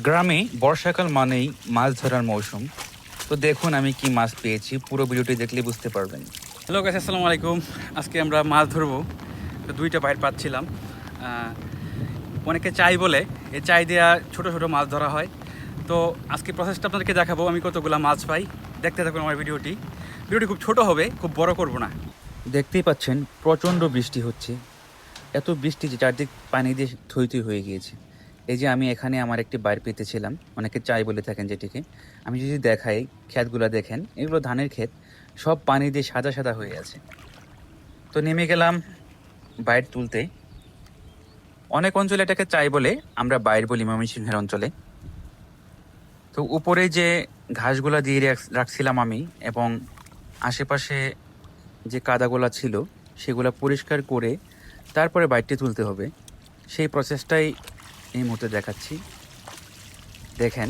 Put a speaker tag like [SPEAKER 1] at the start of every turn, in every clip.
[SPEAKER 1] গ্রামে বর্ষাকাল মানেই মাছ ধরার মৌসুম। তো দেখুন আমি কি মাছ পেয়েছি, পুরো ভিডিওটি দেখলে বুঝতে পারবেন।
[SPEAKER 2] হ্যালো গাইস, আসসালামু আলাইকুম। আজকে আমরা মাছ ধরবো। তো দুইটা বাইট পাচ্ছিলাম। অনেকে চাই বলে এই চাই দেওয়া ছোটো ছোটো মাছ ধরা হয়। তো আজকে প্রসেসটা আপনাদেরকে দেখাবো আমি কতগুলো মাছ পাই। দেখতে থাকুন আমার ভিডিওটি খুব ছোট হবে, খুব বড় করব না।
[SPEAKER 1] দেখতেই পাচ্ছেন প্রচণ্ড বৃষ্টি হচ্ছে, এত বৃষ্টি যে চারদিক পানি দিয়ে থই থই হয়ে গিয়েছে। এই যে আমি এখানে আমার একটি বাইর পেতেছিলাম, অনেকে চাই বলে থাকেন যেটিকে। আমি যদি দেখাই ক্ষেতগুলো দেখেন, এগুলো ধানের ক্ষেত, সব পানি দিয়ে সাদা সাদা হয়ে আছে। তো নেমে গেলাম বাইর তুলতে। অনেক অঞ্চলে এটাকে চাই বলে, আমরা বাইর বলি ময়মনসিংহের অঞ্চলে। তো উপরে যে ঘাসগুলা দিয়ে রাখছিলাম আমি, এবং আশেপাশে যে কাদাগুলা ছিল সেগুলা পরিষ্কার করে তারপরে বাইকটি তুলতে হবে। সেই প্রসেসটাই এই মুহূর্তে দেখাচ্ছি, দেখেন।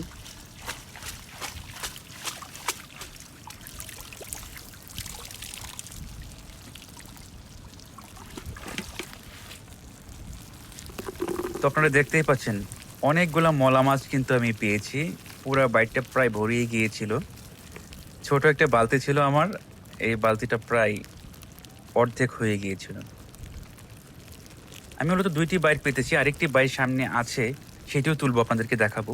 [SPEAKER 1] তো আপনারা দেখতেই পাচ্ছেন অনেকগুলা মলা মাছ কিন্তু আমি পেয়েছি। পুরো বাইকটা প্রায় ভরিয়ে গিয়েছিল। ছোট একটা বালতি ছিল আমার, এই বালতিটা প্রায় অর্ধেক হয়ে গিয়েছিল। আমি মূলত দুইটি বাইক পেতেছি, আরেকটি বাইক সামনে আছে, সেটিও তুলবো, আপনাদেরকে দেখাবো।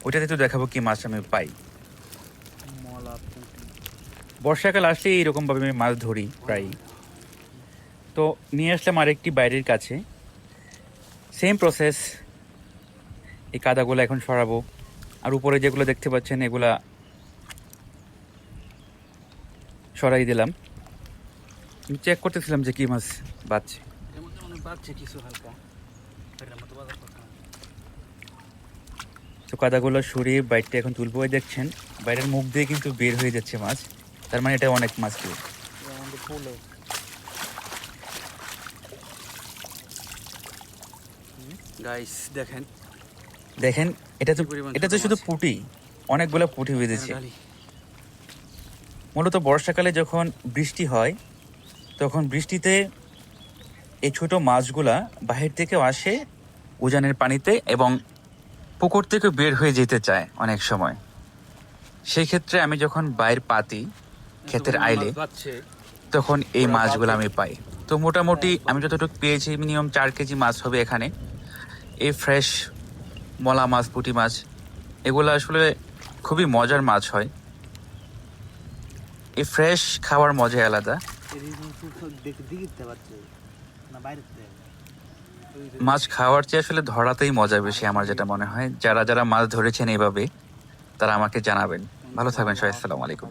[SPEAKER 1] ওইটাতে তো দেখাবো কি মাছ আমি পাই। বর্ষাকাল আসলে এইরকমভাবে আমি মাছ ধরি প্রায়। তো নিয়ে আসলাম আরেকটি বাইরের কাছে, সেম প্রসেস। এই কাদাগুলো এখন সরাবো, আর উপরে যেগুলো দেখতে পাচ্ছেন এগুলা সরাই দিলাম। আমি চেক করতেছিলাম যে কি মাছ বাচ্ছে। তো কাদাগুলো সরিয়ে বাইরটা এখন তুলবো। ওই দেখছেন বাইরের মুখ দিয়ে কিন্তু বের হয়ে যাচ্ছে মাছ, তার মানে এটা অনেক মাছ বের।
[SPEAKER 2] গাইস দেখেন
[SPEAKER 1] দেখেন, এটা তো
[SPEAKER 2] পরিমাণ
[SPEAKER 1] এটা
[SPEAKER 2] ছোট
[SPEAKER 1] তো শুধু
[SPEAKER 2] মাছ।
[SPEAKER 1] পুঁটি, অনেকগুলো পুঁটি বেঁধেছে। মূলত বর্ষাকালে যখন বৃষ্টি হয়, তখন বৃষ্টিতে এই ছোট মাছগুলা বাহির থেকেও আসে উজানের পানিতে, এবং পুকুর থেকে বের হয়ে যেতে চায় অনেক সময়। সেই ক্ষেত্রে আমি যখন বাইর পাতি ক্ষেতের আইলে, তখন এই মাছগুলো আমি পাই। তো মোটামুটি আমি যতটুকু পেয়েছি মিনিমাম 4 কেজি মাছ হবে এখানে। এই ফ্রেশ মলা মাছ, পুঁটি মাছ, এগুলো আসলে খুবই মজার মাছ হয়। এই ফ্রেশ খাওয়ার মজাই আলাদা। মাছ খাওয়ার চেয়ে আসলে ধরাতেই মজা বেশি, আমার যেটা মনে হয়। যারা যারা মাছ ধরেছেন এইভাবে, তারা আমাকে জানাবেন। ভালো থাকবেন সবাই, আসসালামু আলাইকুম।